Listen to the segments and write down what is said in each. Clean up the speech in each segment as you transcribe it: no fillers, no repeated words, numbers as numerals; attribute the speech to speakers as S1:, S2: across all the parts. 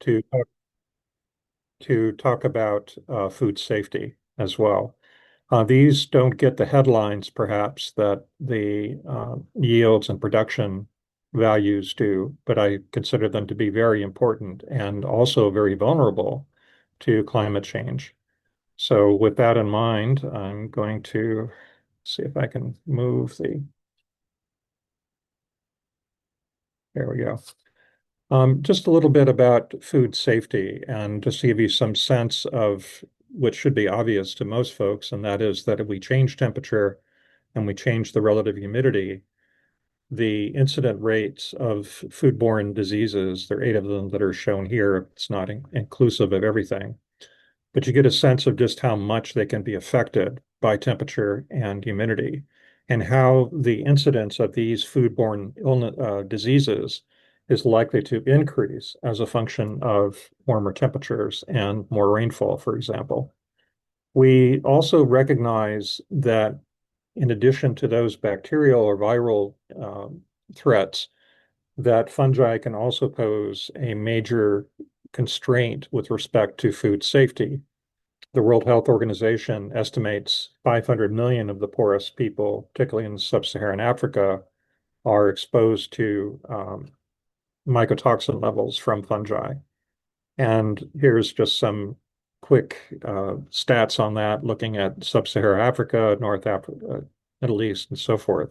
S1: to talk about food safety as well. These don't get the headlines, perhaps, that the yields and production values do, but I consider them to be very important and also very vulnerable to climate change. So with that in mind, I'm going to see if I can move there we go. Just a little bit about food safety and just to give you some sense of what should be obvious to most folks, and that is that if we change temperature and we change the relative humidity, the incident rates of foodborne diseases, there are 8 of them that are shown here. It's not inclusive of everything, but you get a sense of just how much they can be affected by temperature and humidity and how the incidence of these foodborne diseases is likely to increase as a function of warmer temperatures and more rainfall, for example. We also recognize that in addition to those bacterial or viral threats, that fungi can also pose a major constraint with respect to food safety. The World Health Organization estimates 500 million of the poorest people, particularly in sub-Saharan Africa, are exposed to mycotoxin levels from fungi. And here's just some quick stats on that, looking at sub-Saharan Africa, North Africa, Middle East, and so forth.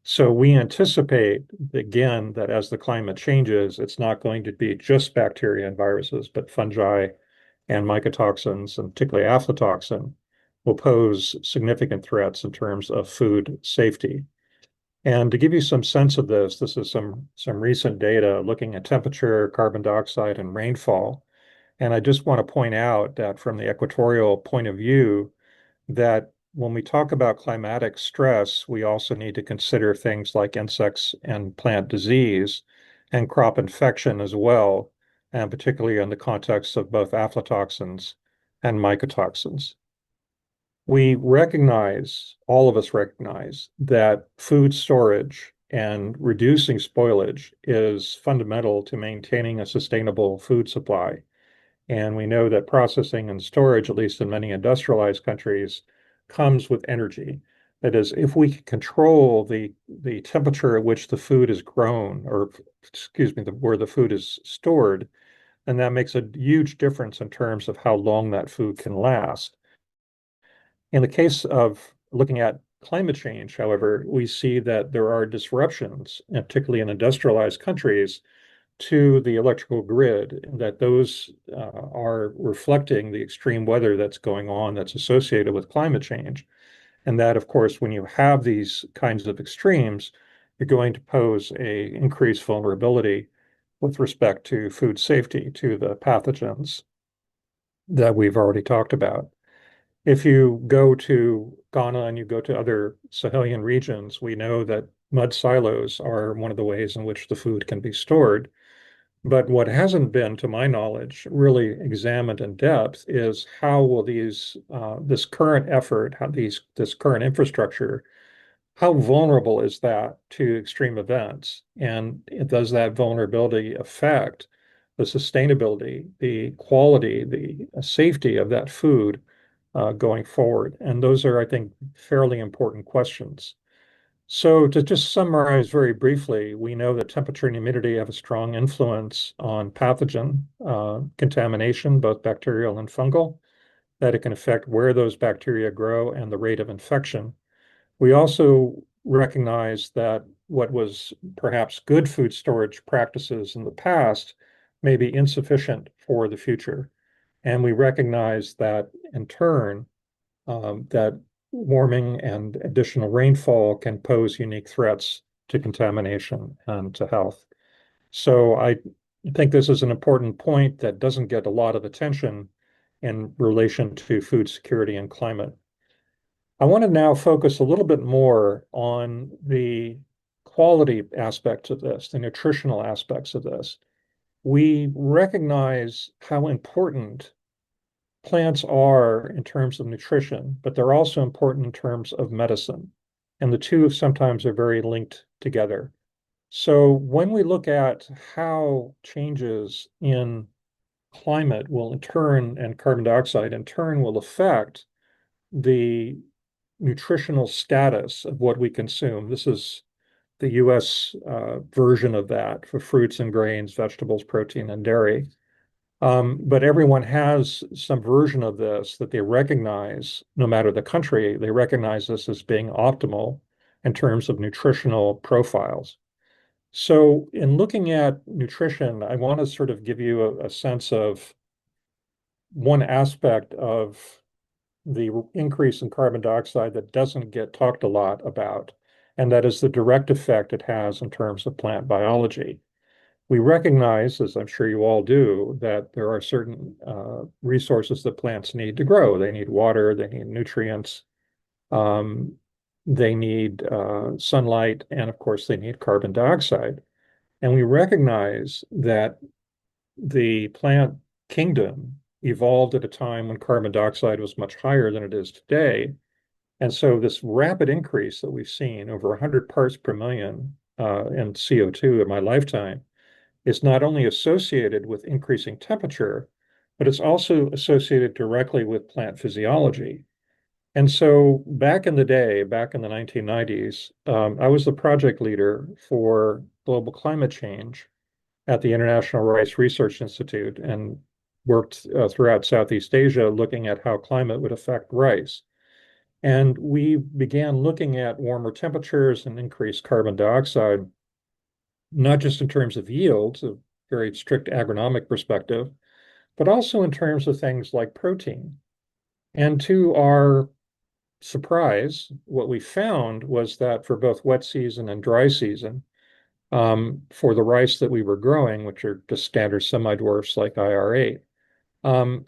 S1: So we anticipate, again, that as the climate changes, it's not going to be just bacteria and viruses, but fungi and mycotoxins, and particularly aflatoxin, will pose significant threats in terms of food safety. And to give you some sense of this is some recent data looking at temperature, carbon dioxide, and rainfall. And I just want to point out that from the equatorial point of view, that when we talk about climatic stress, we also need to consider things like insects and plant disease and crop infection as well, and particularly in the context of both aflatoxins and mycotoxins. We recognize, all of us recognize, that food storage and reducing spoilage is fundamental to maintaining a sustainable food supply. And we know that processing and storage, at least in many industrialized countries, comes with energy. That is, if we can control the temperature at which the food is grown, or excuse me, where the food is stored, then that makes a huge difference in terms of how long that food can last. In the case of looking at climate change, however, we see that there are disruptions, and particularly in industrialized countries, to the electrical grid, that those are reflecting the extreme weather that's going on that's associated with climate change. And that, of course, when you have these kinds of extremes, you're going to pose a increased vulnerability with respect to food safety, to the pathogens that we've already talked about. If you go to Ghana and you go to other Sahelian regions, we know that mud silos are one of the ways in which the food can be stored. But what hasn't been, to my knowledge, really examined in depth is how will this current effort, this current infrastructure, how vulnerable is that to extreme events? And does that vulnerability affect the sustainability, the quality, the safety of that food going forward? And those are, I think, fairly important questions. So to just summarize very briefly, we know that temperature and humidity have a strong influence on pathogen contamination, both bacterial and fungal, that it can affect where those bacteria grow and the rate of infection. We also recognize that what was perhaps good food storage practices in the past may be insufficient for the future. And we recognize that in turn, that warming and additional rainfall can pose unique threats to contamination and to health. So I think this is an important point that doesn't get a lot of attention in relation to food security and climate. I want to now focus a little bit more on the quality aspects of this, the nutritional aspects of this. We recognize how important plants are in terms of nutrition, but they're also important in terms of medicine. And the two sometimes are very linked together. So when we look at how changes in climate will in turn, and carbon dioxide in turn, will affect the nutritional status of what we consume. This is the US version of that for fruits and grains, vegetables, protein, and dairy. But everyone has some version of this that they recognize, no matter the country, they recognize this as being optimal in terms of nutritional profiles. So, in looking at nutrition, I want to sort of give you a sense of one aspect of the increase in carbon dioxide that doesn't get talked a lot about, and that is the direct effect it has in terms of plant biology. We recognize, as I'm sure you all do, that there are certain resources that plants need to grow. They need water, they need nutrients, um, they need sunlight, and of course, they need carbon dioxide. And we recognize that the plant kingdom evolved at a time when carbon dioxide was much higher than it is today. And so this rapid increase that we've seen, over 100 parts per million in CO2 in my lifetime, is not only associated with increasing temperature, but it's also associated directly with plant physiology. And so back in the day, back in the 1990s, I was the project leader for global climate change at the International Rice Research Institute and worked throughout Southeast Asia looking at how climate would affect rice. And we began looking at warmer temperatures and increased carbon dioxide, not just in terms of yields, a very strict agronomic perspective, but also in terms of things like protein. And to our surprise, what we found was that for both wet season and dry season, for the rice that we were growing, which are just standard semi-dwarfs like IR8,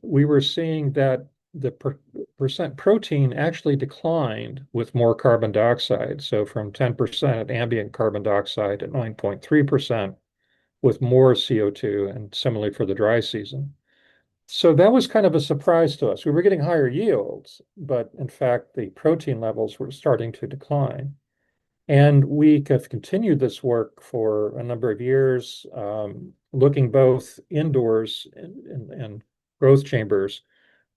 S1: we were seeing that the percent protein actually declined with more carbon dioxide. So from 10% ambient carbon dioxide at 9.3% with more CO2, and similarly for the dry season. So that was kind of a surprise to us. We were getting higher yields, but in fact, the protein levels were starting to decline. And we have continued this work for a number of years, looking both indoors and growth chambers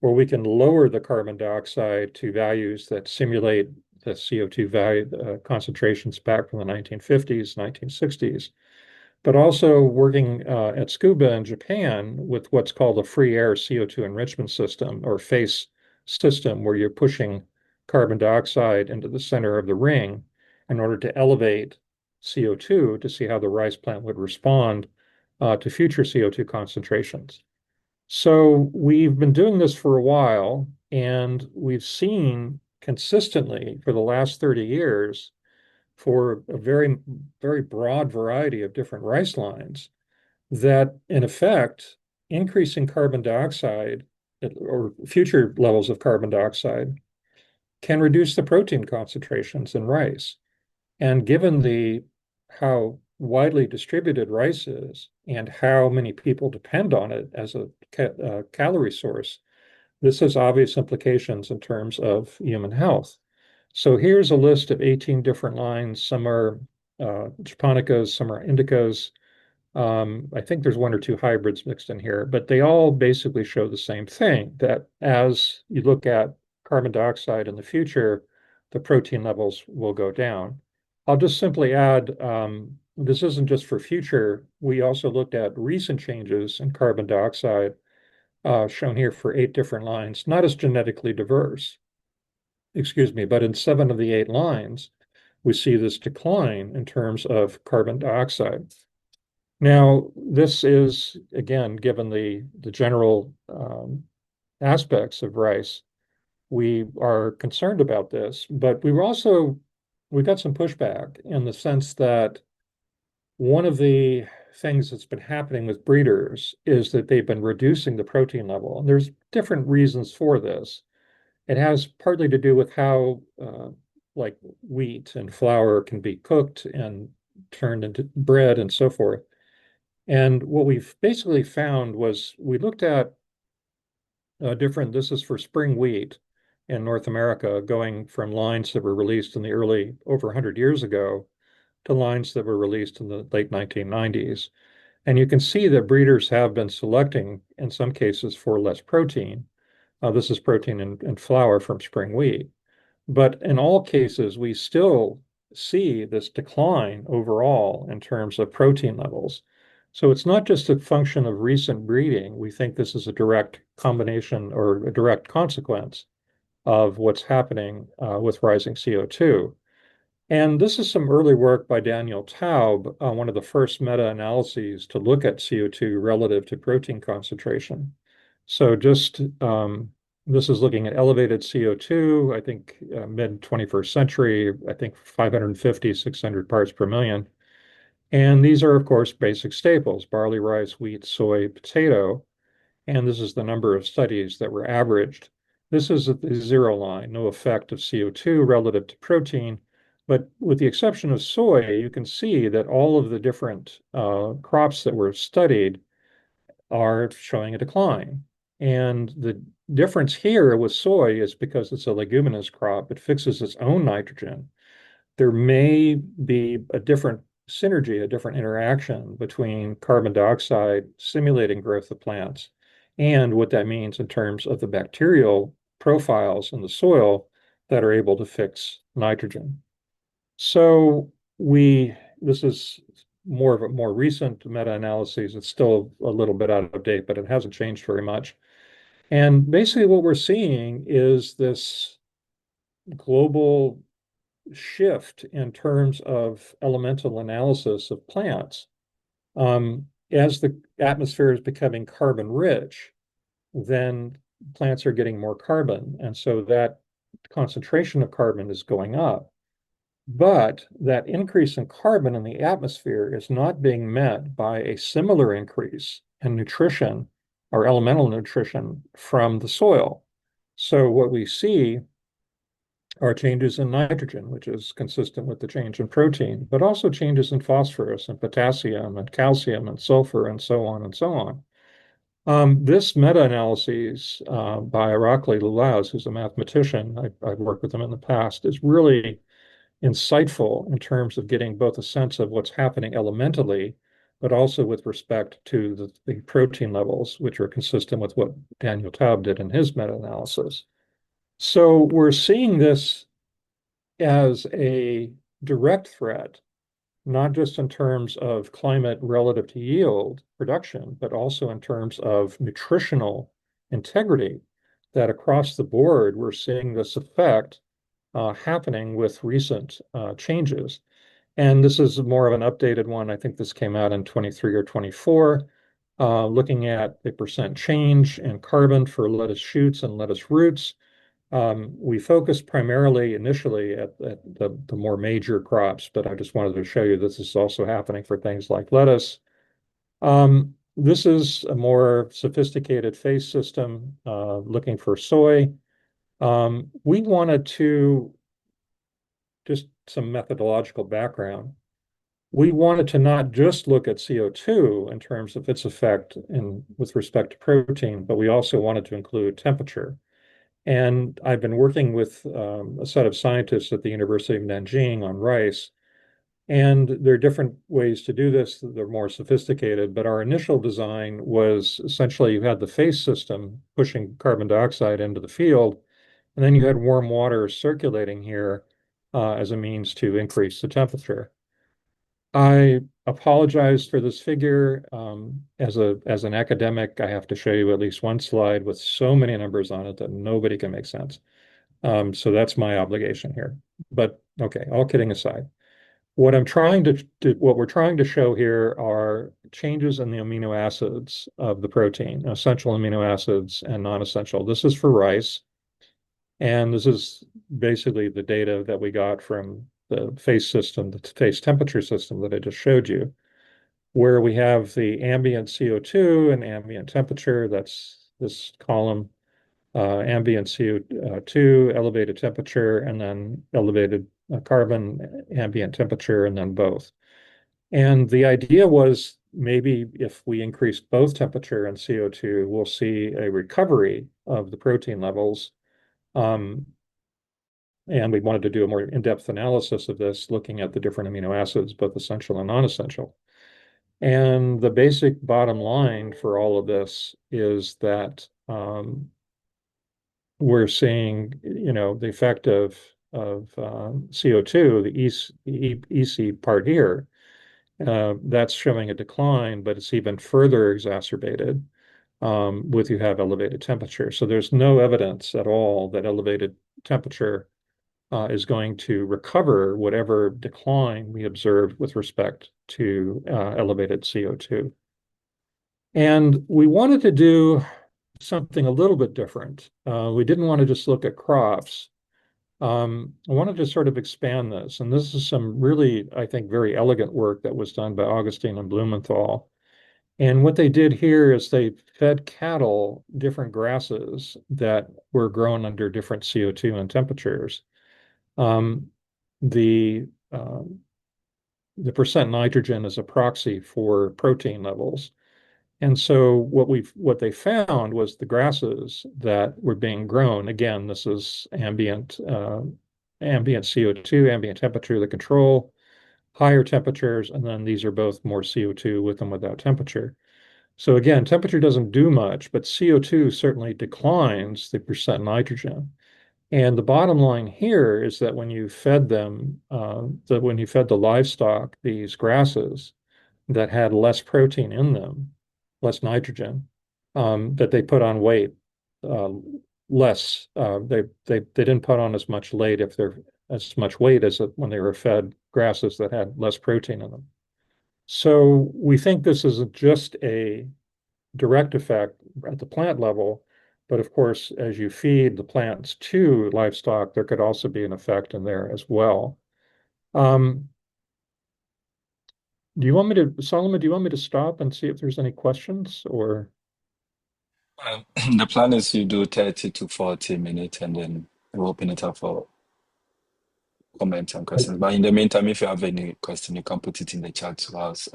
S1: where we can lower the carbon dioxide to values that simulate the CO2 value concentrations back from the 1950s, 1960s, but also working at Tsukuba in Japan with what's called a free air CO2 enrichment system, or FACE system, where you're pushing carbon dioxide into the center of the ring in order to elevate CO2 to see how the rice plant would respond to future CO2 concentrations. So we've been doing this for a while, and we've seen consistently for the last 30 years for a very, very broad variety of different rice lines that, in effect, increasing carbon dioxide or future levels of carbon dioxide can reduce the protein concentrations in rice. And given the how widely distributed rice is and how many people depend on it as a calorie source, this has obvious implications in terms of human health. So here's a list of 18 different lines. Some are japonicas, some are indicas. I think there's one or two hybrids mixed in here, but they all basically show the same thing, that as you look at carbon dioxide in the future, the protein levels will go down. I'll just simply add, this isn't just for future. We also looked at recent changes in carbon dioxide, shown here for 8 different lines, not as genetically diverse, excuse me, but in 7 of the 8 lines, we see this decline in terms of carbon dioxide. Now, this is, again, given the general aspects of rice, we are concerned about this, but we got some pushback in the sense that one of the things that's been happening with breeders is that they've been reducing the protein level. And there's different reasons for this. It has partly to do with how like wheat and flour can be cooked and turned into bread and so forth. And what we've basically found was we looked at this is for spring wheat in North America, going from lines that were released in the early, over 100 years ago, to lines that were released in the late 1990s. And you can see that breeders have been selecting, in some cases, for less protein. This is protein in flour from spring wheat. But in all cases, we still see this decline overall in terms of protein levels. So it's not just a function of recent breeding. We think this is a direct combination or a direct consequence of what's happening with rising CO2. And this is some early work by Daniel Taub, one of the first meta-analyses to look at CO2 relative to protein concentration. So just this is looking at elevated CO2, I think mid 21st century, I think 550, 600 parts per million. And these are, of course, basic staples, barley, rice, wheat, soy, potato. And this is the number of studies that were averaged. This is the zero line, no effect of CO2 relative to protein. But with the exception of soy, you can see that all of the different crops that were studied are showing a decline. And the difference here with soy is because it's a leguminous crop, it fixes its own nitrogen. There may be a different synergy, a different interaction between carbon dioxide stimulating growth of plants and what that means in terms of the bacterial profiles in the soil that are able to fix nitrogen. So this is more of a more recent meta-analysis. It's still a little bit out of date, but it hasn't changed very much. And basically what we're seeing is this global shift in terms of elemental analysis of plants. As the atmosphere is becoming carbon rich, then plants are getting more carbon. And so that concentration of carbon is going up. But that increase in carbon in the atmosphere is not being met by a similar increase in nutrition or elemental nutrition from the soil. So what we see are changes in nitrogen, which is consistent with the change in protein, but also changes in phosphorus and potassium and calcium and sulfur and so on and so on. This meta-analysis by Irakli Lulaus, who's a mathematician, I've worked with him in the past, is really insightful in terms of getting both a sense of what's happening elementally, but also with respect to the protein levels, which are consistent with what Daniel Taub did in his meta-analysis. So we're seeing this as a direct threat, not just in terms of climate relative to yield production, but also in terms of nutritional integrity, that across the board, we're seeing this effect happening with recent changes. And this is more of an updated one. I think this came out in 23 or 24, looking at the percent change in carbon for lettuce shoots and lettuce roots. We focused primarily initially at the more major crops, but I just wanted to show you this is also happening for things like lettuce. This is a more sophisticated phase system looking for soy. We wanted to, just some methodological background, we wanted to not just look at CO2 in terms of its effect with respect to protein, but we also wanted to include temperature. And I've been working with a set of scientists at the University of Nanjing on rice. And there are different ways to do this. They're more sophisticated, but our initial design was essentially you had the phase system pushing carbon dioxide into the field, and then you had warm water circulating here as a means to increase the temperature. I apologize for this figure. As an academic, I have to show you at least one slide with so many numbers on it that nobody can make sense. So that's my obligation here. But okay, all kidding aside, what we're trying to show here are changes in the amino acids of the protein, essential amino acids and non-essential. This is for rice, and this is basically the data that we got from the phase system, the phase temperature system that I just showed you, where we have the ambient CO2 and ambient temperature. That's this column, ambient CO2, elevated temperature, and then elevated carbon, ambient temperature, and then both. And the idea was maybe if we increase both temperature and CO2, we'll see a recovery of the protein levels. And we wanted to do a more in-depth analysis of this, looking at the different amino acids, both essential and non-essential. And the basic bottom line for all of this is that we're seeing, the effect of CO2, the EC part here, that's showing a decline, but it's even further exacerbated with you have elevated temperature. So there's no evidence at all that elevated temperature is going to recover whatever decline we observed with respect to elevated CO2. And we wanted to do something a little bit different. We didn't want to just look at crops. I wanted to sort of expand this, and this is some really, I think, very elegant work that was done by Augustine and Blumenthal. And what they did here is they fed cattle different grasses that were grown under different CO2 and temperatures. Um, the the percent nitrogen is a proxy for protein levels. And so what they found was the grasses that were being grown. Again, this is ambient CO2, ambient temperature, the control, higher temperatures, and then these are both more CO2 with and without temperature. So again, temperature doesn't do much, but CO2 certainly declines the percent nitrogen. And the bottom line here is that when you fed them, that when you fed the livestock these grasses that had less protein in them, less nitrogen, that they put on weight uh, less. They didn't put on as much weight if they're as much weight as when they were fed grasses that had less protein in them. So we think this is just a direct effect at the plant level. But of course, as you feed the plants to livestock, there could also be an effect in there as well. Um, Solomon, do you want me to stop and see if there's any questions or?
S2: The plan is you do 30 to 40 minutes and then we'll open it up for comments and questions. But in the meantime, if you have any question, you can put it in the chat whilst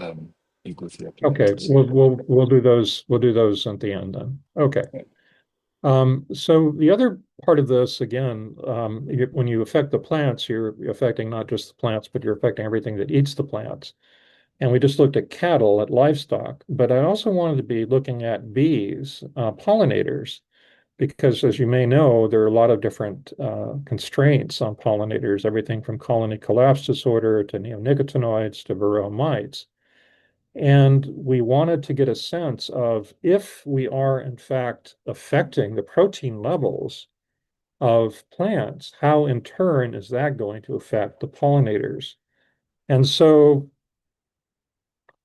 S2: you go through your
S1: Okay,
S2: presentation.
S1: we'll do those. We'll do those at the end then. Okay. So the other part of this, again, when you affect the plants, you're affecting not just the plants, but you're affecting everything that eats the plants. And we just looked at cattle, at livestock, but I also wanted to be looking at bees, pollinators, because as you may know, there are a lot of different constraints on pollinators, everything from colony collapse disorder to neonicotinoids to varroa mites. And we wanted to get a sense of if we are, in fact, affecting the protein levels of plants, how in turn is that going to affect the pollinators? And so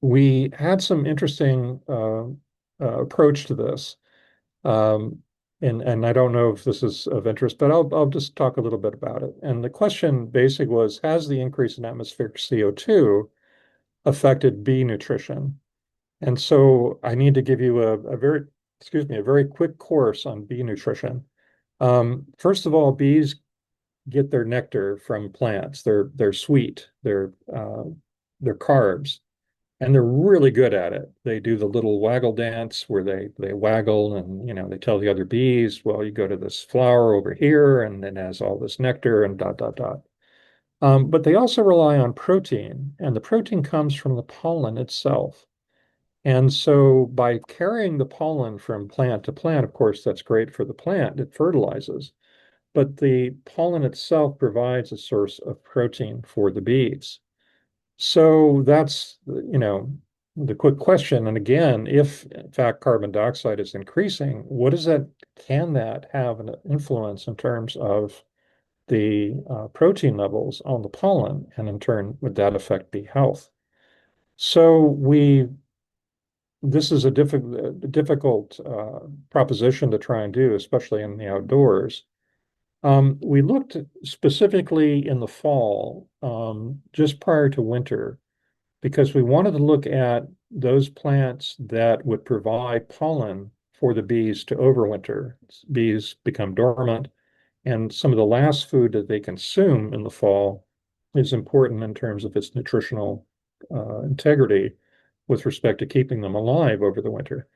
S1: we had some interesting approach to this. Um, and I don't know if this is of interest, but I'll just talk a little bit about it. And the question basically was, has the increase in atmospheric CO2 affected bee nutrition? And so I need to give you a very quick course on bee nutrition. First of all, bees get their nectar from plants. They're sweet. They're carbs, and they're really good at it. They do the little waggle dance where they waggle and they tell the other bees, well, you go to this flower over here, and it has all this nectar and dot dot dot. But they also rely on protein, and the protein comes from the pollen itself. And so by carrying the pollen from plant to plant, of course, that's great for the plant. It fertilizes. But the pollen itself provides a source of protein for the bees. So that's, the quick question. And again, if in fact carbon dioxide is increasing, can that have an influence in terms of the protein levels on the pollen? And in turn, would that affect bee health? So this is a difficult proposition to try and do, especially in the outdoors. We looked specifically in the fall, just prior to winter, because we wanted to look at those plants that would provide pollen for the bees to overwinter. Bees become dormant, and some of the last food that they consume in the fall is important in terms of its nutritional integrity with respect to keeping them alive over the winter.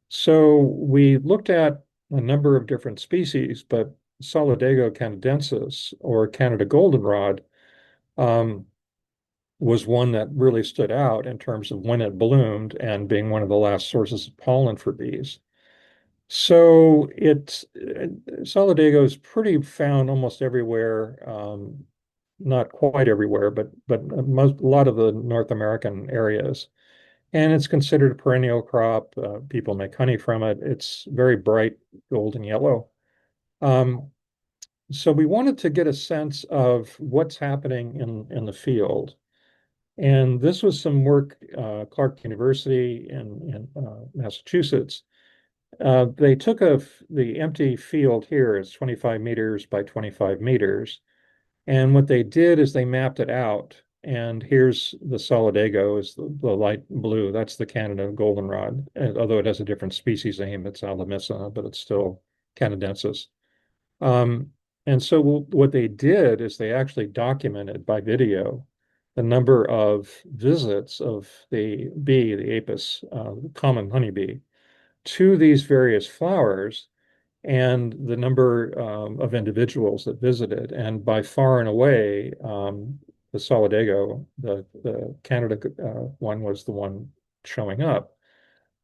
S1: So we looked at a number of different species, but Solidago canadensis or Canada goldenrod, um, was one that really stood out in terms of when it bloomed and being one of the last sources of pollen for bees. So Solidago is pretty found almost everywhere, not quite everywhere, but a lot of the North American areas. And it's considered a perennial crop. People make honey from it. It's very bright golden yellow. Um, so we wanted to get a sense of what's happening in the field. And this was some work, Clark University in Massachusetts. They took the empty field here is 25 meters by 25 meters. And what they did is they mapped it out. And here's the Solidago is the light blue. That's the Canada goldenrod. And although it has a different species name, it's Alamissa, but it's still canadensis. Um, and so what they did is they actually documented by video the number of visits of the bee, the apis, the common honeybee, to these various flowers and the number of individuals that visited. And by far and away, the Solidago, the Canada one, was the one showing up.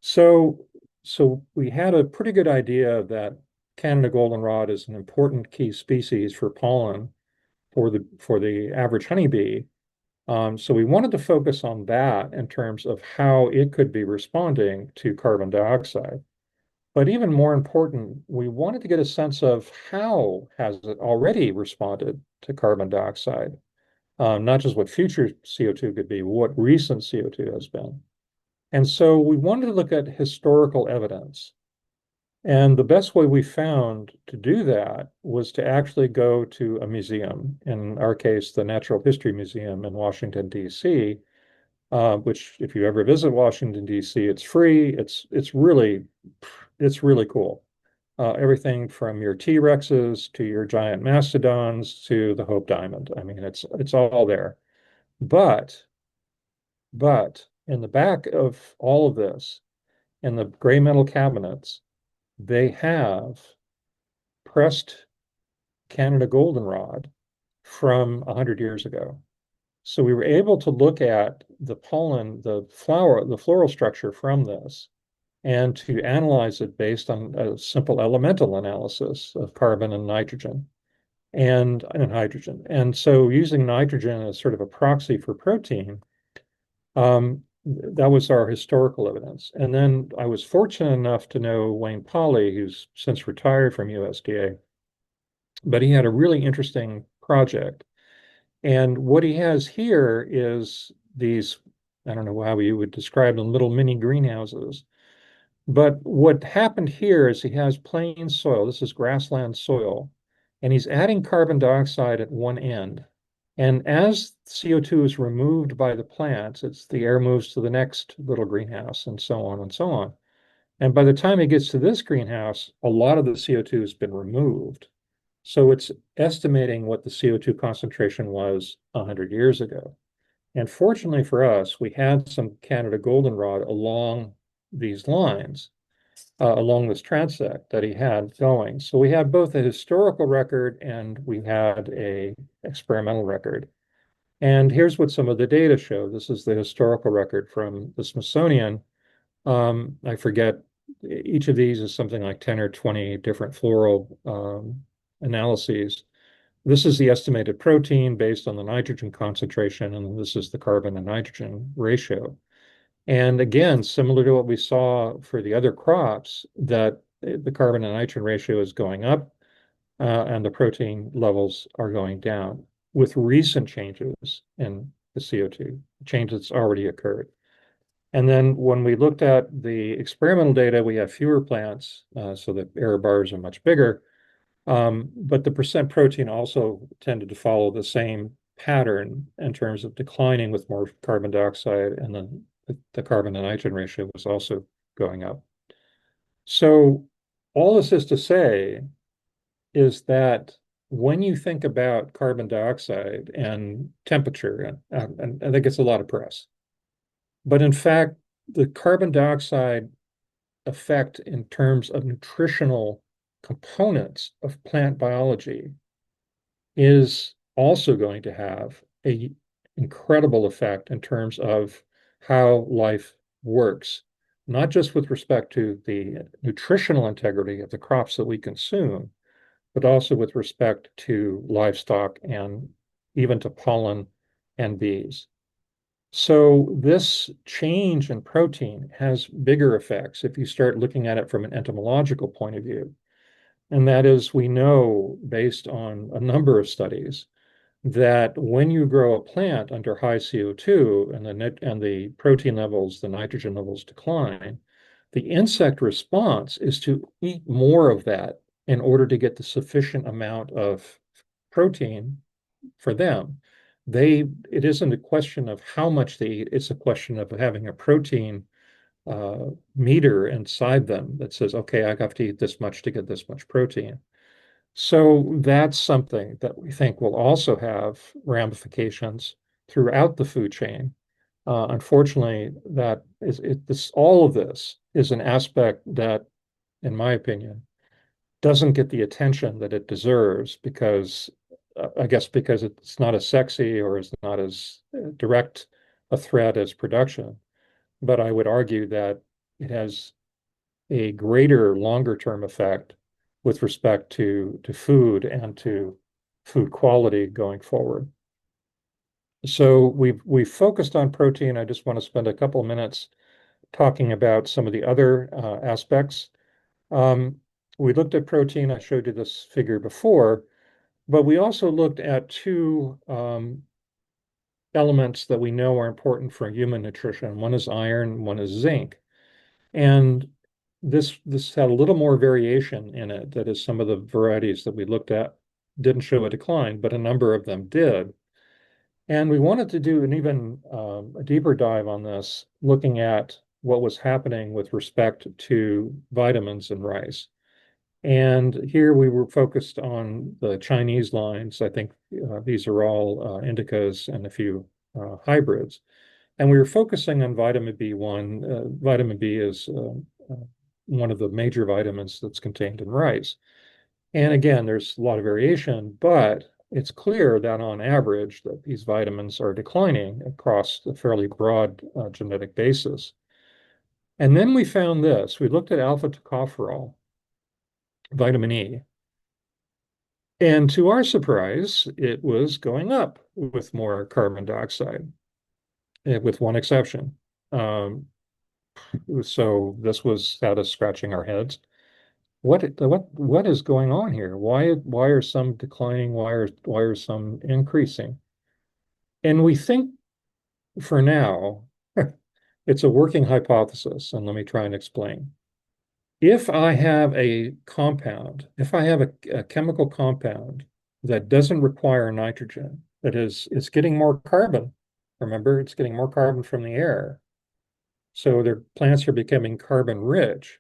S1: So, so we had a pretty good idea that Canada goldenrod is an important key species for pollen for the average honeybee. So we wanted to focus on that in terms of how it could be responding to carbon dioxide. But even more important, we wanted to get a sense of how has it already responded to carbon dioxide, not just what future CO2 could be, what recent CO2 has been. And so we wanted to look at historical evidence. And the best way we found to do that was to actually go to a museum, in our case, the Natural History Museum in Washington, D.C., which if you ever visit Washington, D.C., it's free. It's really cool. Everything from your T-Rexes to your giant mastodons to the Hope Diamond. I mean, it's all there. But but in the back of all of this, in the gray metal cabinets, they have pressed Canada goldenrod from 100 years ago. So we were able to look at the pollen, the floral structure from this, and to analyze it based on a simple elemental analysis of carbon and nitrogen and hydrogen. And so using nitrogen as sort of a proxy for protein, that was our historical evidence. And then I was fortunate enough to know Wayne Polly, who's since retired from USDA, but he had a really interesting project. And what he has here is these, I don't know how you would describe them, little mini greenhouses. But what happened here is he has plain soil. This is grassland soil, and he's adding carbon dioxide at one end. And as CO2 is removed by the plants, the air moves to the next little greenhouse and so on and so on. And by the time it gets to this greenhouse, a lot of the CO2 has been removed. So it's estimating what the CO2 concentration was 100 years ago. And fortunately for us, we had some Canada goldenrod along these lines, along this transect that he had going. So we had both a historical record and we had a experimental record. And here's what some of the data show. This is the historical record from the Smithsonian. I forget, each of these is something like 10 or 20 different floral analyses. This is the estimated protein based on the nitrogen concentration, and this is the carbon and nitrogen ratio. And again, similar to what we saw for the other crops, that the carbon and nitrogen ratio is going up and the protein levels are going down with recent changes in the CO2, change that's already occurred. And then when we looked at the experimental data, we have fewer plants, so the error bars are much bigger. But the percent protein also tended to follow the same pattern in terms of declining with more carbon dioxide, and then the carbon to nitrogen ratio was also going up. So all this is to say is that when you think about carbon dioxide and temperature, and that gets a lot of press, but in fact, the carbon dioxide effect in terms of nutritional components of plant biology is also going to have a incredible effect in terms of how life works, not just with respect to the nutritional integrity of the crops that we consume, but also with respect to livestock and even to pollen and bees. So this change in protein has bigger effects if you start looking at it from an entomological point of view. And that is, we know based on a number of studies that when you grow a plant under high CO2 and the protein levels, the nitrogen levels decline, the insect response is to eat more of that in order to get the sufficient amount of protein for them. It isn't a question of how much they eat, it's a question of having a protein meter inside them that says, okay, I have to eat this much to get this much protein. So that's something that we think will also have ramifications throughout the food chain. Unfortunately, all of this is an aspect that, in my opinion, doesn't get the attention that it deserves because, I guess, because it's not as sexy or is not as direct a threat as production. But I would argue that it has a greater longer term effect with respect to food and to food quality going forward. So we've focused on protein. I just want to spend a couple of minutes talking about some of the other aspects. Um, we looked at protein. I showed you this figure before, but we also looked at two elements that we know are important for human nutrition. One is iron, one is zinc. And this had a little more variation in it. That is, some of the varieties that we looked at didn't show a decline, but a number of them did. And we wanted to do an even a deeper dive on this, looking at what was happening with respect to vitamins in rice. And here we were focused on the Chinese lines. I think these are all indicas and a few hybrids. And we were focusing on vitamin B1. Vitamin B is one of the major vitamins that's contained in rice. And again, there's a lot of variation, but it's clear that on average that these vitamins are declining across a fairly broad genetic basis. And then we found this. We looked at alpha tocopherol, vitamin E, and to our surprise, it was going up with more carbon dioxide, with one exception. So this had us scratching our heads. What is going on here? Why are some declining? Why are some increasing? And we think for now it's a working hypothesis, and let me try and explain. If I have if I have a chemical compound that doesn't require nitrogen, that is, it's getting more carbon. Remember, it's getting more carbon from the air. So their plants are becoming carbon rich.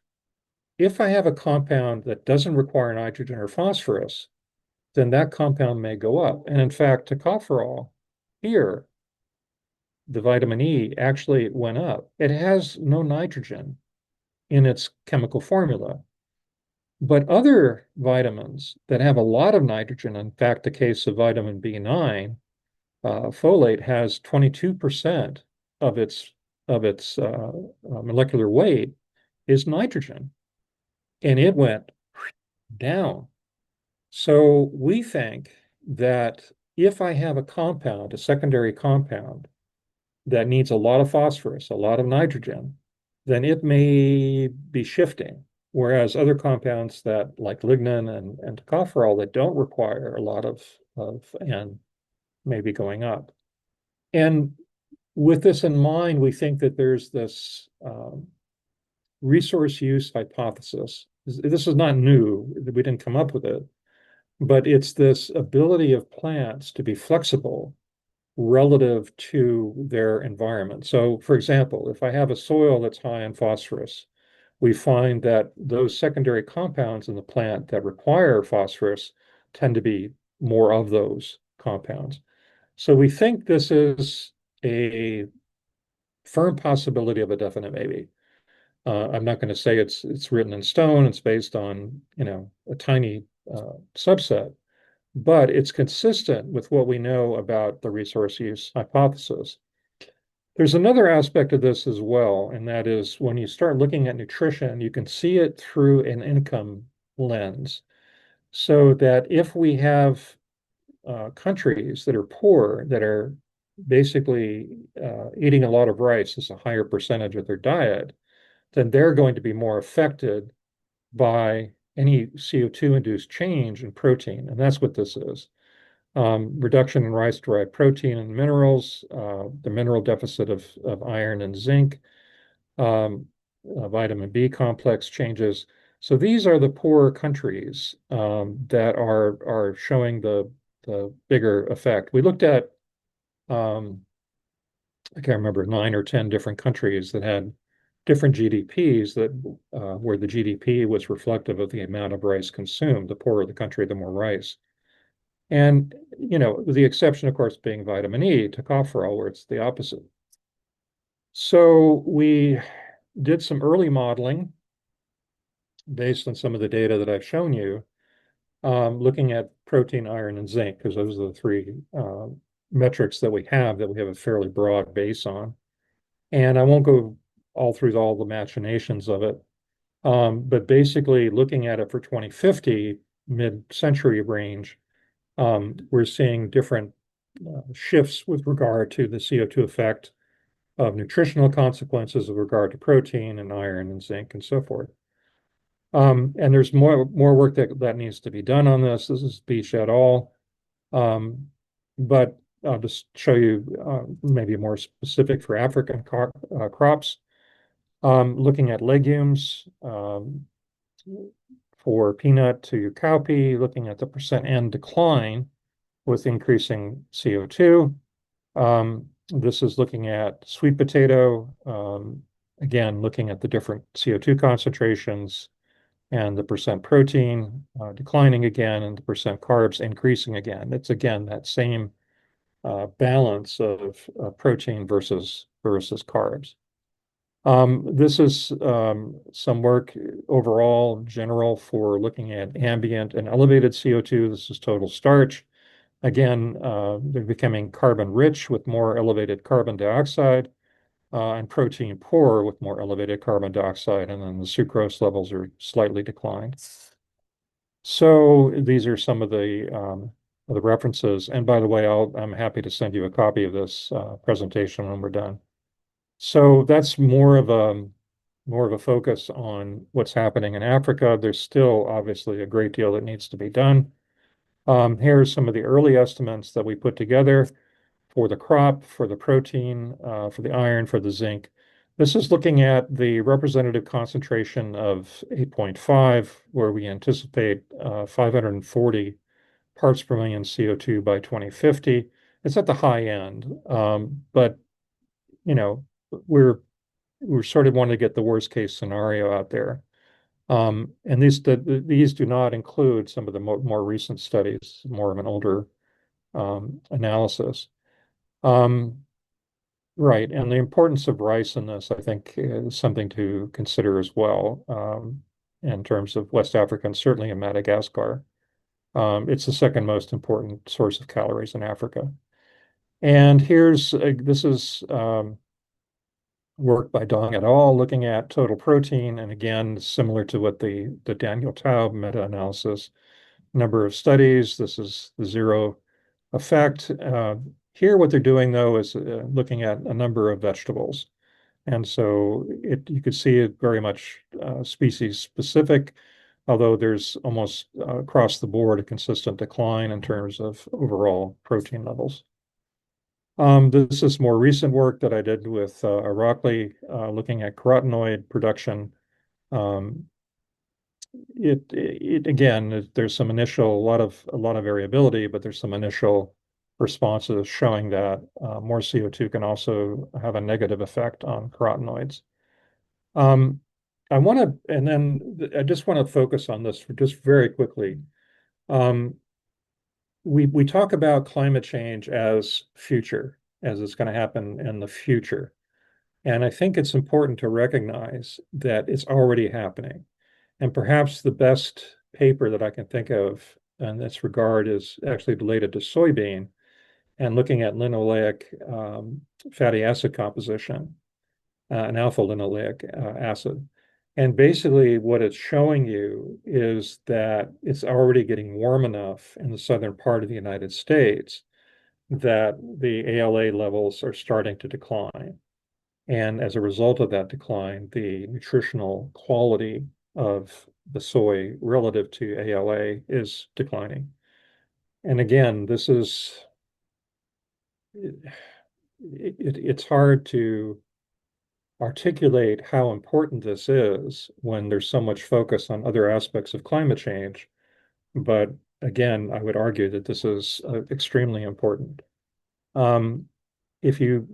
S1: If I have a compound that doesn't require nitrogen or phosphorus, then that compound may go up. And in fact, tocopherol here, the vitamin E, actually went up. It has no nitrogen in its chemical formula. But other vitamins that have a lot of nitrogen, in fact, the case of vitamin B9, folate has 22% of its molecular weight is nitrogen, and it went down. So we think that if I have a secondary compound that needs a lot of phosphorus, a lot of nitrogen, then it may be shifting. Whereas other compounds that, like lignin and tocopherol, that don't require a lot of N, may be going up. And with this in mind, we think that there's this resource use hypothesis. This is not new. We didn't come up with it, but it's this ability of plants to be flexible relative to their environment. So, for example, if I have a soil that's high in phosphorus, we find that those secondary compounds in the plant that require phosphorus tend to be more of those compounds. So we think this is a firm possibility of a definite maybe. I'm not going to say it's written in stone. It's based on a tiny subset, but it's consistent with what we know about the resource use hypothesis. There's another aspect of this as well, and that is when you start looking at nutrition, you can see it through an income lens. So that if we have countries that are poor, that are basically eating a lot of rice as a higher percentage of their diet, then they're going to be more affected by any CO2 induced change in protein. And that's what this is. Reduction in rice-derived protein and minerals, the mineral deficit of iron and zinc, vitamin B complex changes. So these are the poorer countries that are showing the bigger effect. We looked at I can't remember 9 or 10 different countries that had different GDPs that where the GDP was reflective of the amount of rice consumed. The poorer the country, the more rice. And, the exception, of course, being vitamin E, tocopherol, where it's the opposite. So we did some early modeling based on some of the data that I've shown you, looking at protein, iron, and zinc, because those are the three metrics that we have a fairly broad base on. And I won't go all through all the machinations of it, but basically looking at it for 2050, mid-century range, we're seeing different shifts with regard to the CO2 effect of nutritional consequences with regard to protein and iron and zinc and so forth. And there's more work that needs to be done on this. This is Beach et al. But I'll just show you maybe more specific for African crops. Looking at legumes for peanut to cowpea, looking at the percent N decline with increasing CO2. This is looking at sweet potato, again, looking at the different CO2 concentrations and the percent protein declining again and the percent carbs increasing again. It's again that same balance of protein versus carbs. This is some work overall general for looking at ambient and elevated CO2. This is total starch. Again, they're becoming carbon rich with more elevated carbon dioxide and protein poor with more elevated carbon dioxide, and then the sucrose levels are slightly declined. So these are some of the references. And by the way, I'm happy to send you a copy of this presentation when we're done. So that's more of a focus on what's happening in Africa. There's still obviously a great deal that needs to be done. Here's some of the early estimates that we put together for the crop, for the protein, for the iron, for the zinc. This is looking at the representative concentration of 8.5, where we anticipate 540 parts per million CO2 by 2050. It's at the high end, but you know we're sort of wanting to get the worst case scenario out there. And these do not include some of the more recent studies, more of an older analysis. Right, and the importance of rice in this, I think, is something to consider as well, in terms of West Africa and certainly in Madagascar. It's the second most important source of calories in Africa. And this is work by Dong et al. Looking at total protein, and again, similar to what the Daniel Taub meta-analysis, number of studies. This is the zero effect. Here, what they're doing though is looking at a number of vegetables, and so you could see it very much species specific, although there's almost across the board a consistent decline in terms of overall protein levels. This is more recent work that I did with Irakli, looking at carotenoid production. Again, there's some initial, a lot of variability, but there's some initial responses showing that more CO2 can also have a negative effect on carotenoids. And then I just want to focus on this just very quickly. We talk about climate change as future, as it's going to happen in the future. And I think it's important to recognize that it's already happening. And perhaps the best paper that I can think of in this regard is actually related to soybean and looking at linoleic fatty acid composition, and alpha linoleic acid. And basically, what it's showing you is that it's already getting warm enough in the southern part of the United States that the ALA levels are starting to decline. And as a result of that decline, the nutritional quality of the soy relative to ALA is declining. And again, this is, it's hard to articulate how important this is when there's so much focus on other aspects of climate change. But again, I would argue that this is extremely important. If you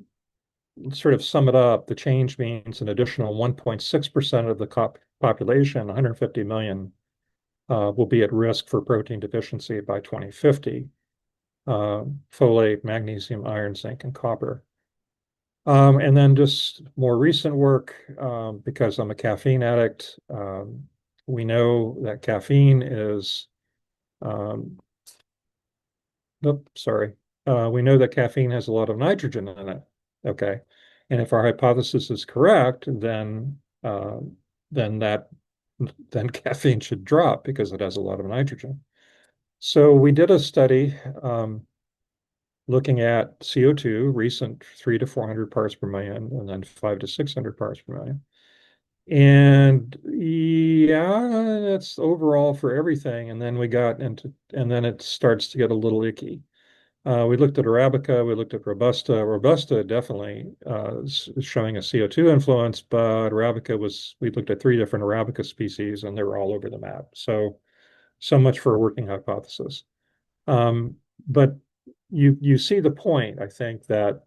S1: sort of sum it up, the change means an additional 1.6% of the population, 150 million, will be at risk for protein deficiency by 2050. Folate, magnesium, iron, zinc, and copper. And then just more recent work, because I'm a caffeine addict, we know that caffeine is, um, sorry. We know that caffeine has a lot of nitrogen in it. Okay. And if our hypothesis is correct, then that then caffeine should drop because it has a lot of nitrogen. So we did a study looking at CO2, recent 300 to 400 parts per million, and then 500 to 600 parts per million. And yeah, that's overall for everything. And then we got into, and then it starts to get a little icky. We looked at Arabica, we looked at Robusta. Robusta definitely is showing a CO2 influence, but Arabica was, we looked at three different Arabica species and they were all over the map. So much for a working hypothesis. But you see the point, I think, that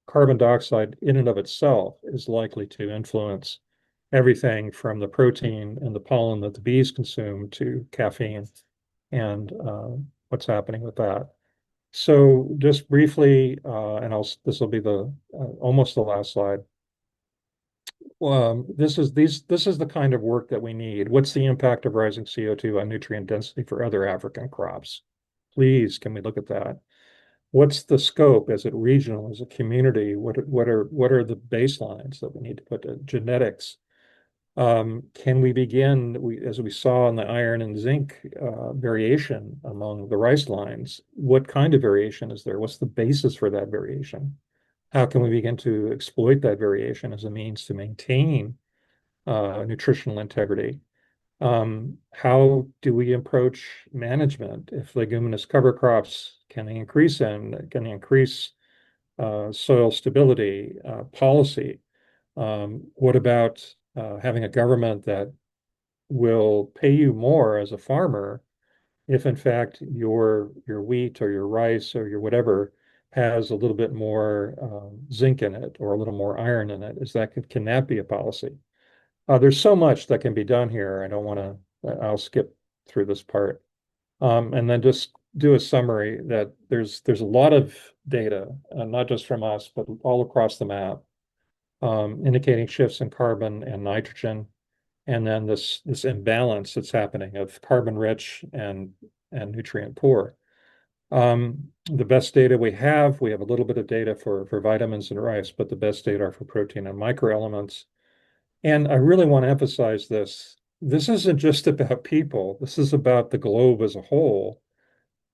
S1: carbon dioxide in and of itself is likely to influence everything from the protein and the pollen that the bees consume to caffeine and what's happening with that. So just briefly, and this will be the almost the last slide. This is the kind of work that we need. What's the impact of rising CO2 on nutrient density for other African crops? Please, can we look at that? What's the scope? Is it regional? Is it community? What are the baselines that we need to put to genetics? Can we begin, as we saw in the iron and zinc variation among the rice lines, what kind of variation is there? What's the basis for that variation? How can we begin to exploit that variation as a means to maintain nutritional integrity? How do we approach management? If leguminous cover crops, can they increase soil stability, policy? What about having a government that will pay you more as a farmer if in fact your wheat or your rice or your whatever has a little bit more zinc in it or a little more iron in it? Can that be a policy? There's so much that can be done here. I don't want to, I'll skip through this part. And then just do a summary that there's a lot of data, not just from us, but all across the map, indicating shifts in carbon and nitrogen, and then this imbalance that's happening of carbon rich and nutrient poor. The best data we have a little bit of data for vitamins and rice, but the best data are for protein and microelements. And I really want to emphasize this. This isn't just about people. This is about the globe as a whole.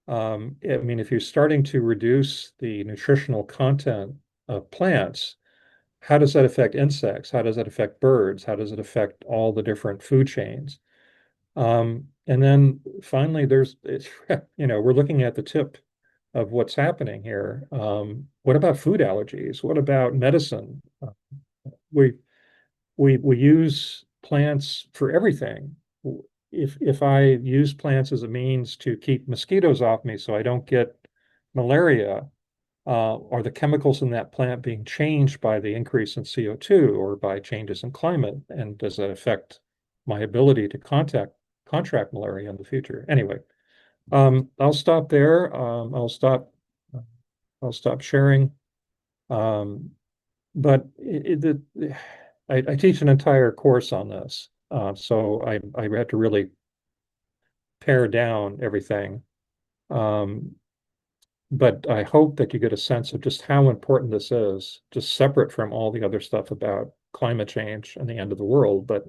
S1: I mean, if you're starting to reduce the nutritional content of plants, how does that affect insects? How does that affect birds? How does it affect all the different food chains? And then finally, we're looking at the tip of what's happening here. What about food allergies? What about medicine? We we use plants for everything. If I use plants as a means to keep mosquitoes off me so I don't get malaria, are the chemicals in that plant being changed by the increase in CO2 or by changes in climate? And does that affect my ability to contract malaria in the future? Anyway, I'll stop there. I'll stop sharing. But I teach an entire course on this. So I had to really pare down everything. Um, but I hope that you get a sense of just how important this is, just separate from all the other stuff about climate change and the end of the world. But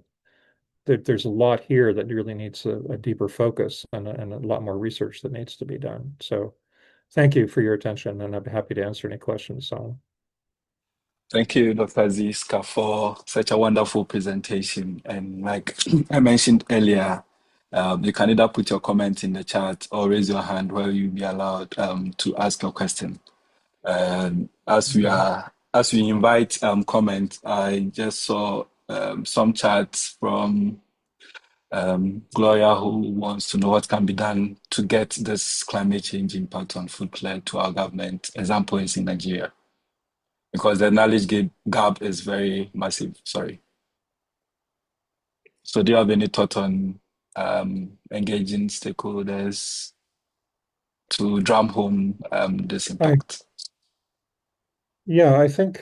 S1: there's a lot here that really needs a deeper focus and a lot more research that needs to be done. So thank you for your attention, and I'm happy to answer any questions on.
S2: Thank you, Dr. Ziska, for such a wonderful presentation. And like I mentioned earlier, you can either put your comment in the chat or raise your hand where you'll be allowed to ask your question.
S1: Okay.
S2: As we invite comment, I just saw some chats from Gloria, who wants to know what can be done to get this climate change impact on food clear to our government. Example is in Nigeria, because the knowledge gap is very massive. Sorry. So, do you have any thought on engaging stakeholders to drum home this
S1: I
S2: impact?
S1: Yeah, I think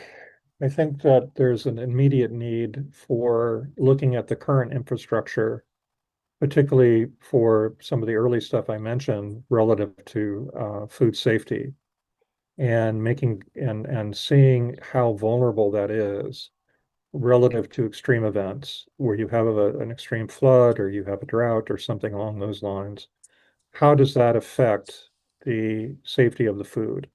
S1: that there's an immediate need for looking at the current infrastructure, particularly for some of the early stuff I mentioned relative to food safety, and making and seeing how vulnerable that is relative to extreme events where you have an extreme flood or you have a drought or something along those lines. How does that affect the safety of the food?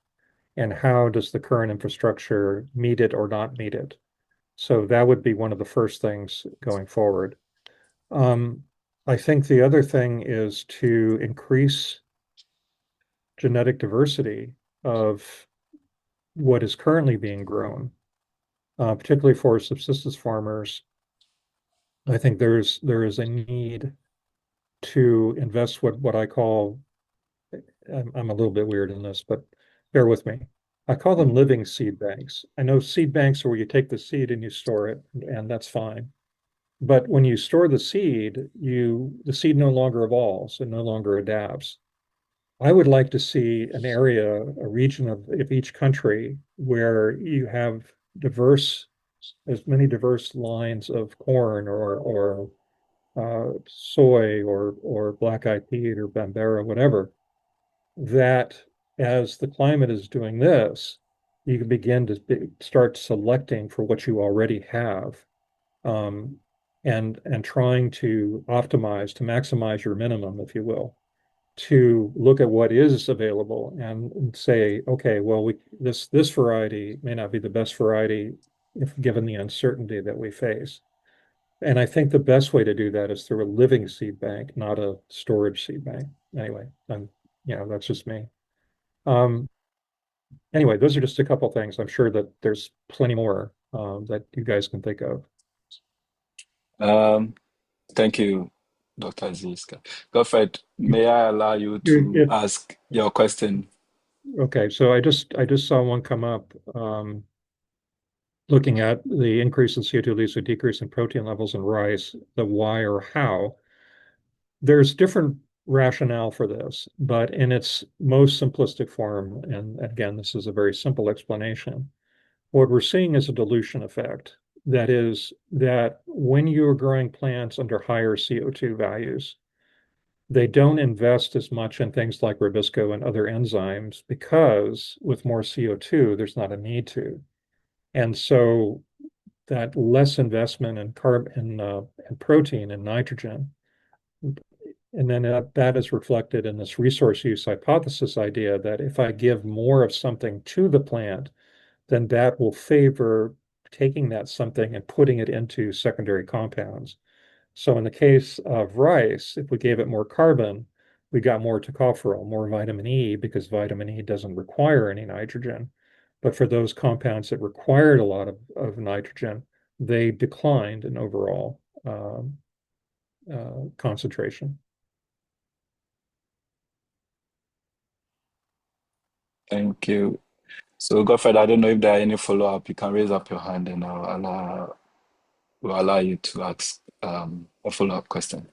S1: And how does the current infrastructure meet it or not meet it? So that would be one of the first things going forward. Um, I think the other thing is to increase genetic diversity of what is currently being grown, particularly for subsistence farmers. I think there is a need to invest what I call, I'm a little bit weird in this, but bear with me. I call them living seed banks. I know seed banks are where you take the seed and you store it, and that's fine. But when you store the seed no longer evolves and no longer adapts. I would like to see an area, a region of each country where you have diverse, as many diverse lines of corn or soy or black-eyed peas or bambara, whatever, that as the climate is doing this, you can begin to start selecting for what you already have, um, and trying to optimize to maximize your minimum, if you will, to look at what is available and say, okay, well, this variety may not be the best variety if given the uncertainty that we face. And I think the best way to do that is through a living seed bank, not a storage seed bank. Anyway, that's just me. Um, anyway, those are just a couple things. I'm sure that there's plenty more that you guys can think of.
S2: Um, Thank you, Dr. Ziska. Godfred, may I allow you to
S1: It,
S2: ask your question?
S1: okay, so I just saw one come up, looking at the increase in CO2 leads to a decrease in protein levels in rice, the why or how. There's different rationale for this, but in its most simplistic form, and again, this is a very simple explanation, what we're seeing is a dilution effect. That is, that when you're growing plants under higher CO2 values, they don't invest as much in things like Ribisco and other enzymes because with more CO2, there's not a need to. And so that less investment in and protein and nitrogen, and then that is reflected in this resource use hypothesis idea that if I give more of something to the plant, then that will favor taking that something and putting it into secondary compounds. So in the case of rice, if we gave it more carbon, we got more tocopherol, more vitamin E, because vitamin E doesn't require any nitrogen. But for those compounds that required a lot of nitrogen, they declined in overall concentration.
S2: Thank you. So, Godfred, I don't know if there are any follow-up. You can raise up your hand and we'll allow you to ask a follow-up question.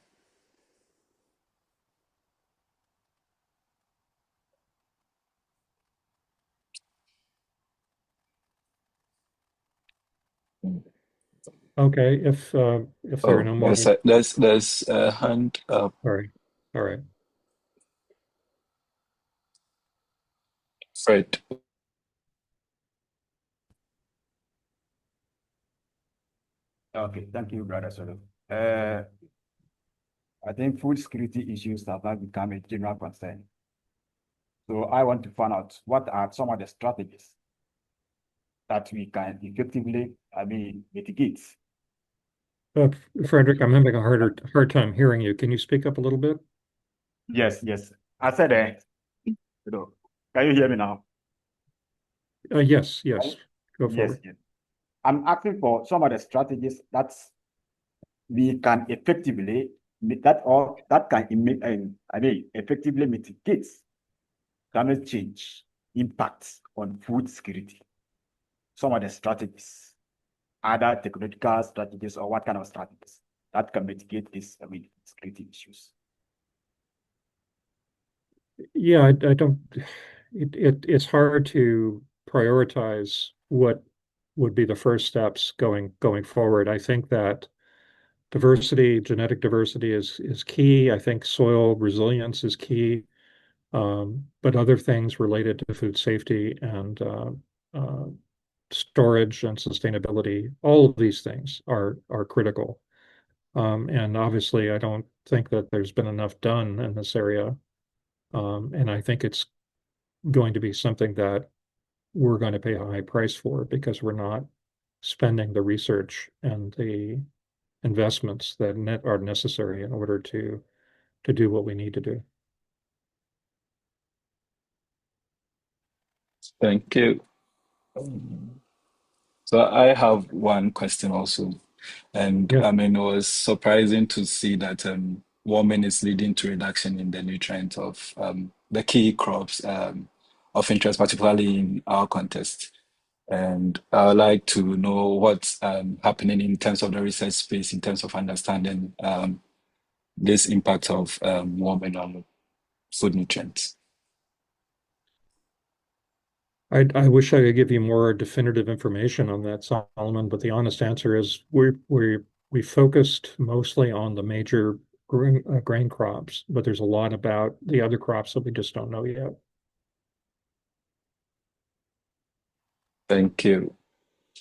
S2: Mm.
S1: Okay, if there are
S2: Oh,
S1: no more,
S2: there's a hand up.
S1: sorry. All right.
S2: Fred.
S3: Okay, thank you, Brother Solo. Uh, I think food security issues have now become a general concern. So I want to find out what are some of the strategies that we can effectively, mitigate.
S1: Uh, Frederick, I'm having a hard time hearing you. Can you speak up a little bit?
S3: Yes, yes. I said, can you hear me now?
S1: Yes, yes. Go
S3: Yes,
S1: forward.
S3: yes. I'm asking for some of the strategies that we can effectively that can effectively mitigate climate change impacts on food security. Some of the strategies, other technological strategies, or what kind of strategies that can mitigate these security issues.
S1: Yeah, I don't, it's hard to prioritize what would be the first steps going forward. I think that diversity, genetic diversity is key. I think soil resilience is key. But other things related to food safety and uh, storage and sustainability, all of these things are critical. And obviously, I don't think that there's been enough done in this area. And I think it's going to be something that we're going to pay a high price for because we're not spending the research and the investments that are necessary in order to do what we need to do.
S2: Thank you. So I have one question also. And
S1: Yes.
S2: I mean, it was surprising to see that warming is leading to reduction in the nutrient of the key crops of interest, particularly in our context. And I would like to know what's happening in terms of the research space, in terms of understanding this impact of warming on food nutrients.
S1: I wish I could give you more definitive information on that, Solomon, but the honest answer is we focused mostly on the major grain crops, but there's a lot about the other crops that we just don't know yet.
S2: Thank you.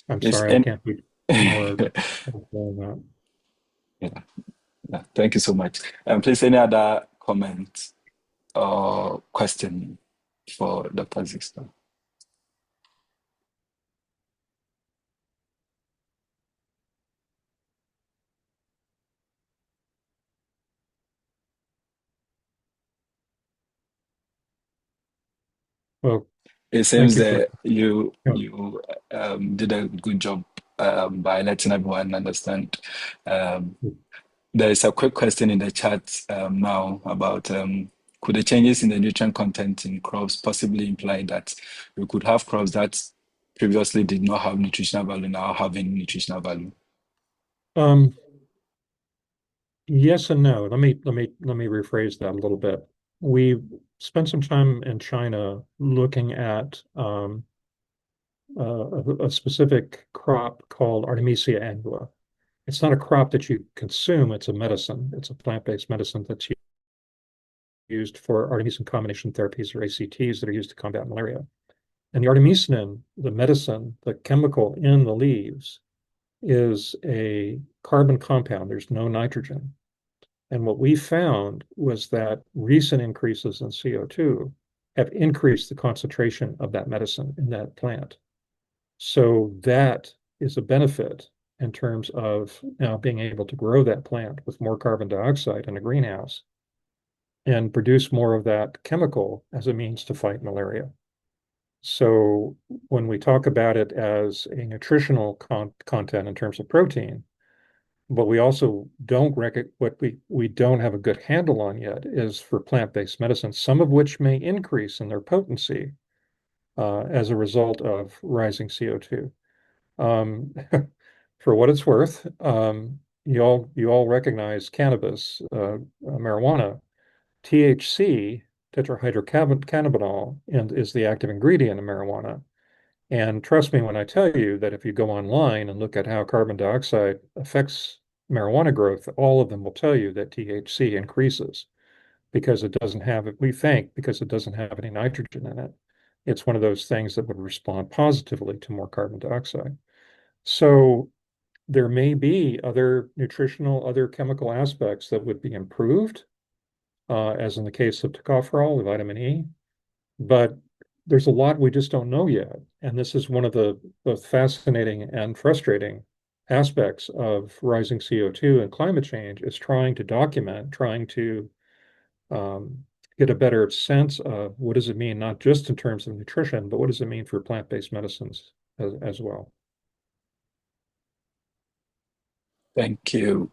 S1: I'm
S2: Is
S1: sorry, I
S2: any
S1: can't be more helpful than that.
S2: yeah, yeah, thank you so much. Please, any other comment or question for Dr. Ziska?
S1: Well,
S2: It
S1: thank
S2: seems
S1: you for.
S2: that you
S1: Oh,
S2: you did a good job by letting everyone understand. Um, there is a quick question in the chat now about could the changes in the nutrient content in crops possibly imply that we could have crops that previously did not have nutritional value now having nutritional value?
S1: um, yes and no. Let me rephrase that a little bit. We spent some time in China looking at a specific crop called Artemisia annua. It's not a crop that you consume, it's a medicine. It's a plant-based medicine that's used for artemisinin combination therapies or ACTs that are used to combat malaria. And the artemisinin, the medicine, the chemical in the leaves, is a carbon compound. There's no nitrogen. And what we found was that recent increases in CO2 have increased the concentration of that medicine in that plant. So that is a benefit in terms of now being able to grow that plant with more carbon dioxide in a greenhouse and produce more of that chemical as a means to fight malaria. So when we talk about it as a nutritional content in terms of protein, but we also don't what we don't have a good handle on yet is for plant-based medicines, some of which may increase in their potency as a result of rising CO2. Um, for what it's worth, you all recognize cannabis, marijuana. THC, tetrahydrocannabinol, and is the active ingredient in marijuana. And trust me when I tell you that if you go online and look at how carbon dioxide affects marijuana growth, all of them will tell you that THC increases. because it doesn't have it, we think, because it doesn't have any nitrogen in it. It's one of those things that would respond positively to more carbon dioxide. So there may be other nutritional, other chemical aspects that would be improved, as in the case of tocopherol, the vitamin E, but there's a lot we just don't know yet. And this is one of the both fascinating and frustrating aspects of rising CO2 and climate change is trying to document, trying to get a better sense of what does it mean, not just in terms of nutrition, but what does it mean for plant-based medicines as well.
S2: Thank you.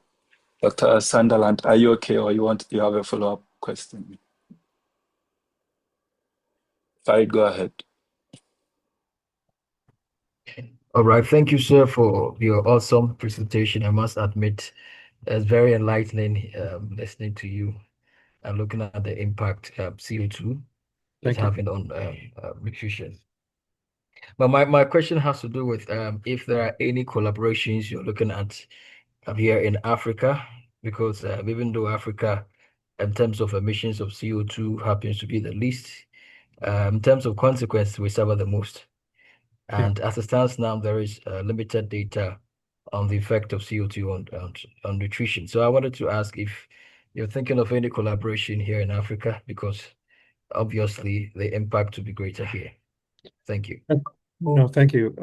S2: Dr. Sunderland, are you okay, or you have a follow-up question? Farid, go ahead.
S4: All right, thank you, sir, for your awesome presentation. I must admit, it's very enlightening listening to you and looking at the impact CO2 is
S1: Thank you.
S4: having on nutrition. But my question has to do with if there are any collaborations you're looking at here in Africa, because even though Africa, in terms of emissions of CO2, happens to be the least, in terms of consequence, we suffer the most. And as it stands now, there is limited data on the effect of CO2 on nutrition. So I wanted to ask if you're thinking of any collaboration here in Africa, because obviously the impact will be greater here. Thank you.
S1: No, thank you.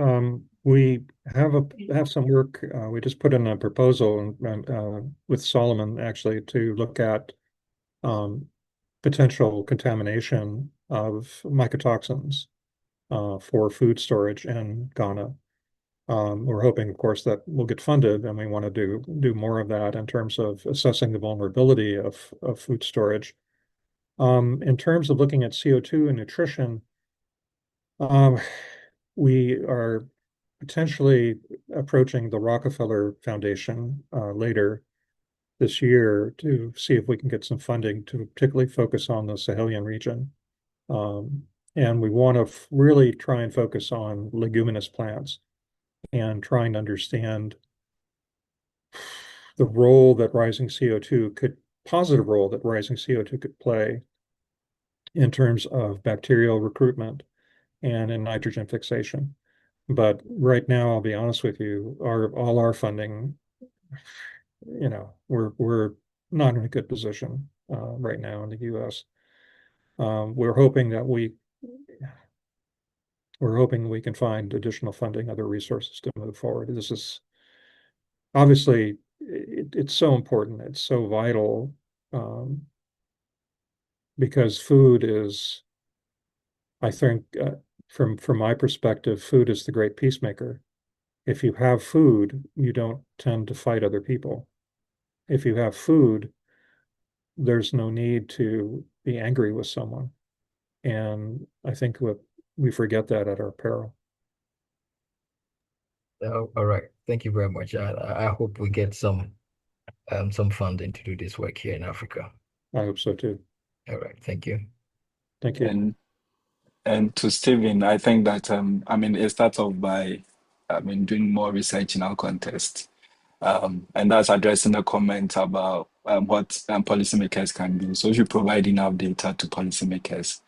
S1: We have some work. We just put in a proposal with Solomon actually to look at potential contamination of mycotoxins for food storage in Ghana. We're hoping, of course, that we'll get funded, and we want to do more of that in terms of assessing the vulnerability of food storage. In terms of looking at CO2 and nutrition, we are potentially approaching the Rockefeller Foundation later this year to see if we can get some funding to particularly focus on the Sahelian region. And we want to really try and focus on leguminous plants and trying to understand the role that rising CO2 positive role that rising CO2 could play in terms of bacterial recruitment and in nitrogen fixation. But right now, I'll be honest with you, all our funding, we're not in a good position right now in the U.S. We're hoping we can find additional funding, other resources to move forward. This is obviously it's so important, it's so vital, because food is, I think, from my perspective, food is the great peacemaker. If you have food, you don't tend to fight other people. If you have food, there's no need to be angry with someone. And I think we forget that at our peril.
S4: Oh, all right. Thank you very much. I hope we get some funding to do this work here in Africa.
S1: I hope so too.
S4: All right. Thank you.
S1: Thank you.
S2: And to Stephen, I think that it starts off by doing more research in our context. And that's addressing the comment about what policymakers can do. So if you provide enough data to policymakers,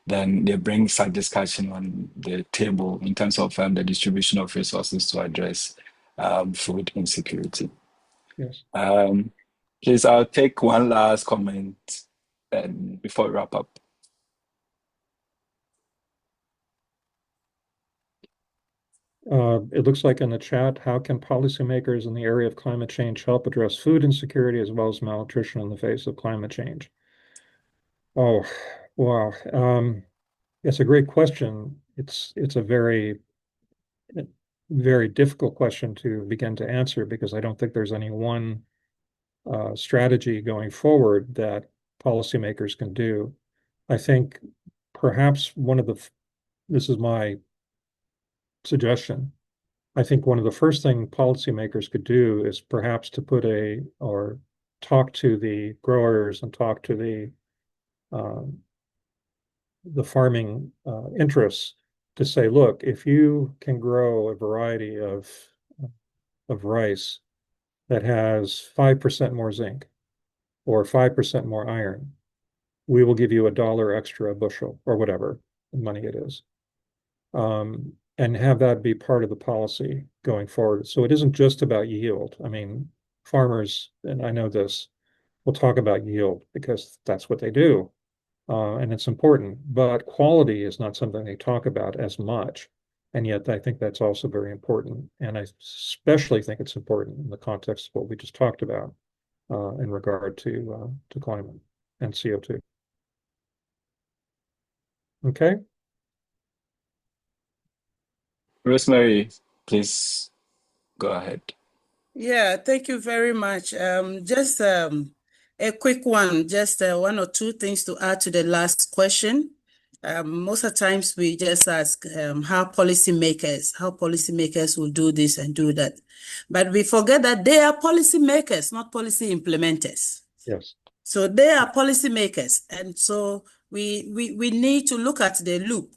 S2: then they bring such discussion on the table in terms of the distribution of resources to address food insecurity.
S1: Yes.
S2: Please, I'll take one last comment before we wrap up.
S1: It looks like in the chat, how can policymakers in the area of climate change help address food insecurity as well as malnutrition in the face of climate change? Oh, wow. It's a great question. It's a very, very difficult question to begin to answer because I don't think there's any one strategy going forward that policymakers can do. I think perhaps this is my suggestion. I think one of the first thing policymakers could do is perhaps to or talk to the growers and talk to the farming interests to say, look, if you can grow a variety of rice that has 5% more zinc or 5% more iron, we will give you $1 extra a bushel or whatever money it is. And have that be part of the policy going forward. So it isn't just about yield. I mean, farmers, and I know this, will talk about yield because that's what they do. And it's important, but quality is not something they talk about as much. And yet I think that's also very important. And I especially think it's important in the context of what we just talked about in regard to climate and CO₂. Okay.
S2: Rosemary, please go ahead.
S5: Yeah, thank you very much. Just a quick one, just one or two things to add to the last question. Most of the times we just ask how policymakers will do this and do that. But we forget that they are policymakers, not policy implementers.
S1: Yes.
S5: So they are policymakers. And so we need to look at the loop,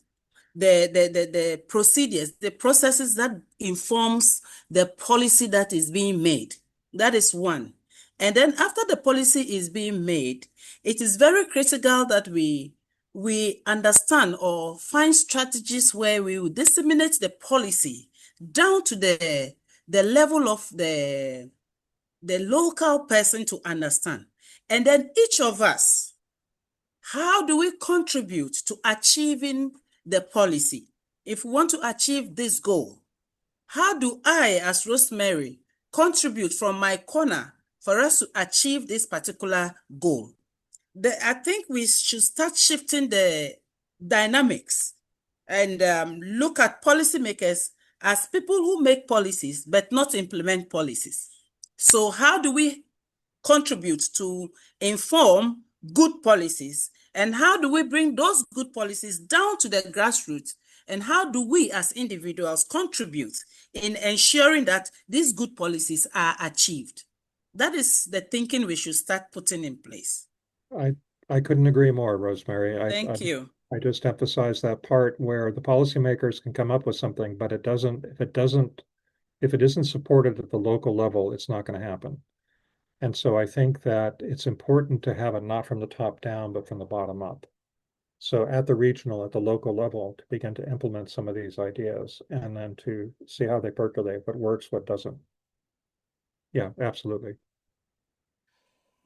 S5: the procedures, the processes that informs the policy that is being made. That is one. And then after the policy is being made, it is very critical that we understand or find strategies where we will disseminate the policy down to the level of the local person to understand. And then each of us, how do we contribute to achieving the policy? If we want to achieve this goal, how do I, as Rosemary, contribute from my corner for us to achieve this particular goal? I think we should start shifting the dynamics and look at policymakers as people who make policies but not implement policies. So how do we contribute to inform good policies, and how do we bring those good policies down to the grassroots, and how do we as individuals contribute in ensuring that these good policies are achieved? That is the thinking we should start putting in place.
S1: I couldn't agree more, Rosemary.
S5: Thank you.
S1: I just emphasize that part where the policymakers can come up with something, but if it isn't supported at the local level, it's not going to happen. And so I think that it's important to have it not from the top down, but from the bottom up. So at the regional, at the local level, to begin to implement some of these ideas and then to see how they percolate, what works, what doesn't. Yeah, absolutely.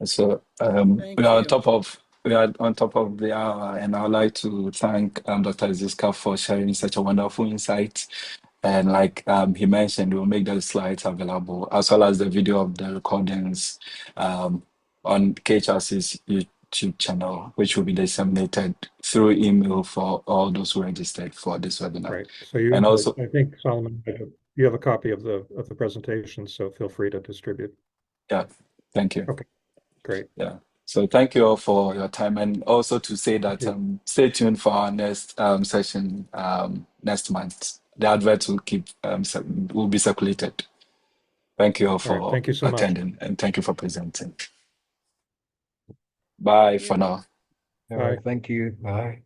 S2: So we are on top of the hour, and I'd like to thank Dr. Ziska for sharing such a wonderful insight. And like he mentioned, we'll make the slides available as well as the video of the recordings on KHRC's YouTube channel, which will be disseminated through email for all those who registered for this webinar.
S1: Right. So you
S2: and also,
S1: I think Solomon, you have a copy of the presentation, so feel free to distribute.
S2: Yeah, thank you.
S1: Okay, great.
S2: Yeah. So thank you all for your time, and also to say that stay tuned for our next session next month. The advert will be circulated. Thank you all for
S1: Thank you so
S2: attending,
S1: much.
S2: and thank you for presenting. Bye for now.
S4: All right, thank you. Bye.